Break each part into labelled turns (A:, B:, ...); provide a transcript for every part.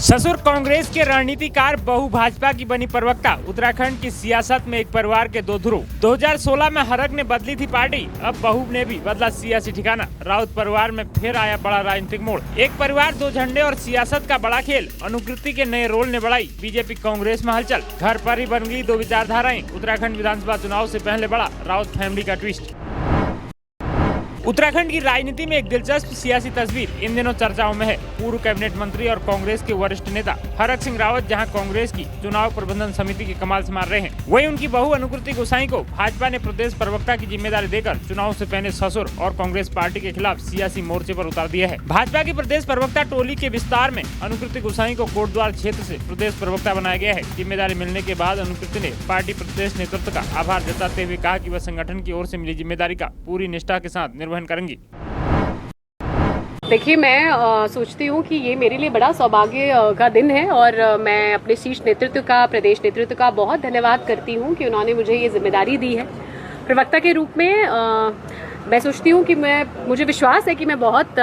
A: ससुर कांग्रेस के रणनीतिकार बहू भाजपा की बनी प्रवक्ता। उत्तराखंड की सियासत में एक परिवार के दो ध्रुव। 2016 में हरक ने बदली थी पार्टी, अब बहू ने भी बदला सियासी ठिकाना। राउत परिवार में फिर आया बड़ा राजनीतिक मोड़। एक परिवार, दो झंडे और सियासत का बड़ा खेल। अनुकृति के नए रोल ने बढ़ाई बीजेपी कांग्रेस में हलचल। घर पर ही बन गई दो विचारधाराएं। उत्तराखंड विधानसभा चुनाव से पहले बड़ा राउत फैमिली का ट्विस्ट। उत्तराखंड की राजनीति में एक दिलचस्प सियासी तस्वीर इन दिनों चर्चाओं में है। पूर्व कैबिनेट मंत्री और कांग्रेस के वरिष्ठ नेता हरक सिंह रावत जहां कांग्रेस की चुनाव प्रबंधन समिति के कमाल संभाल रहे हैं, वहीं उनकी बहू अनुकृति गोसाई को भाजपा ने प्रदेश प्रवक्ता की जिम्मेदारी देकर चुनाव से पहले ससुर और कांग्रेस पार्टी के खिलाफ सियासी मोर्चे पर उतार दिया है। भाजपा की प्रदेश प्रवक्ता टोली के विस्तार में अनुकृति गोसाई को कोटद्वार क्षेत्र से प्रदेश प्रवक्ता बनाया गया है। जिम्मेदारी मिलने के बाद अनुकृति ने पार्टी प्रदेश नेतृत्व का आभार जताते हुए कहा कि वह संगठन की ओर से मिली जिम्मेदारी का पूरी निष्ठा के साथ निर्वहन करेंगी।
B: देखिए, मैं सोचती हूँ कि ये मेरे लिए बड़ा सौभाग्य का दिन है और मैं अपने शीर्ष नेतृत्व का, प्रदेश नेतृत्व का बहुत धन्यवाद करती हूँ कि उन्होंने मुझे ये जिम्मेदारी दी है प्रवक्ता के रूप में। मैं सोचती हूँ कि मुझे विश्वास है कि मैं बहुत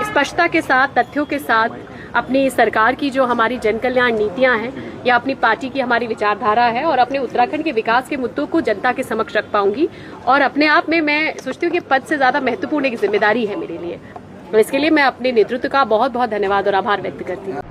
B: स्पष्टता के साथ, तथ्यों के साथ अपनी सरकार की जो हमारी जन कल्याण नीतियाँ हैं या अपनी पार्टी की हमारी विचारधारा है और अपने उत्तराखंड के विकास के मुद्दों को जनता के समक्ष रख पाऊंगी। और अपने आप में मैं सोचती हूँ कि पद से ज़्यादा महत्वपूर्ण एक जिम्मेदारी है मेरे लिए। तो इसके लिए मैं अपने नेतृत्व का बहुत बहुत धन्यवाद और आभार व्यक्त करती हूँ।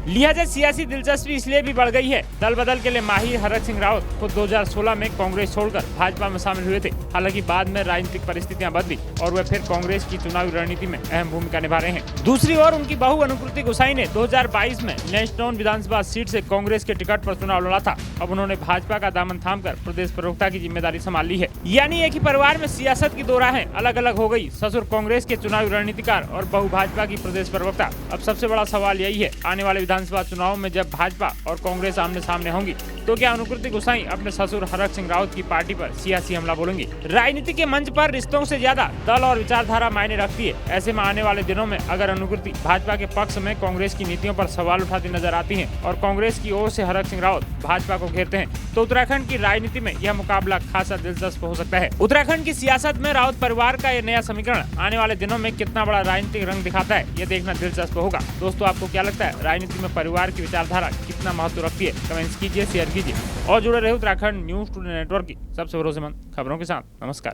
A: लिहाजा सियासी दिलचस्पी इसलिए भी बढ़ गई है। दल बदल के लिए माहिर हरक सिंह रावत खुद 2016 में कांग्रेस छोड़कर भाजपा में शामिल हुए थे। हालांकि बाद में राजनीतिक परिस्थितियां बदली और वे फिर कांग्रेस की चुनावी रणनीति में अहम भूमिका निभा रहे हैं। दूसरी ओर उनकी बहू अनुकृति गोसाई ने 2022 में लैंसडाउन विधानसभा सीट से कांग्रेस के टिकट पर चुनाव लड़ा था। अब उन्होंने भाजपा का दामन थामकर प्रदेश प्रवक्ता की जिम्मेदारी संभाल ली है। यानी एक ही परिवार में सियासत की दो राहें अलग अलग हो गई। ससुर कांग्रेस के चुनावी रणनीतिकार और बहू भाजपा की प्रदेश प्रवक्ता। अब सबसे बड़ा सवाल यही है, आने वाले विधानसभा चुनाव में जब भाजपा और कांग्रेस आमने सामने होंगी तो क्या अनुकृति गोसाई अपने ससुर हरक सिंह रावत की पार्टी पर सियासी हमला बोलेंगी? राजनीति के मंच पर रिश्तों से ज्यादा दल और विचारधारा मायने रखती है। ऐसे में आने वाले दिनों में अगर अनुकृति भाजपा के पक्ष में कांग्रेस की नीतियों पर सवाल उठाती नजर आती हैं और कांग्रेस की ओर से हरक सिंह रावत भाजपा को घेरते हैं तो उत्तराखंड की राजनीति में यह मुकाबला खासा दिलचस्प हो सकता है। उत्तराखंड की सियासत में रावत परिवार का यह नया समीकरण आने वाले दिनों में कितना बड़ा राजनीतिक रंग दिखाता है, ये देखना दिलचस्प होगा। दोस्तों, आपको क्या लगता है, राजनीति में परिवार की विचारधारा कितना महत्व रखती है? कमेंट्स कीजिए, शेयर कीजिए और जुड़े रहे उत्तराखंड न्यूज टुडे नेटवर्क की सबसे भरोसेमंद खबरों के साथ। नमस्कार।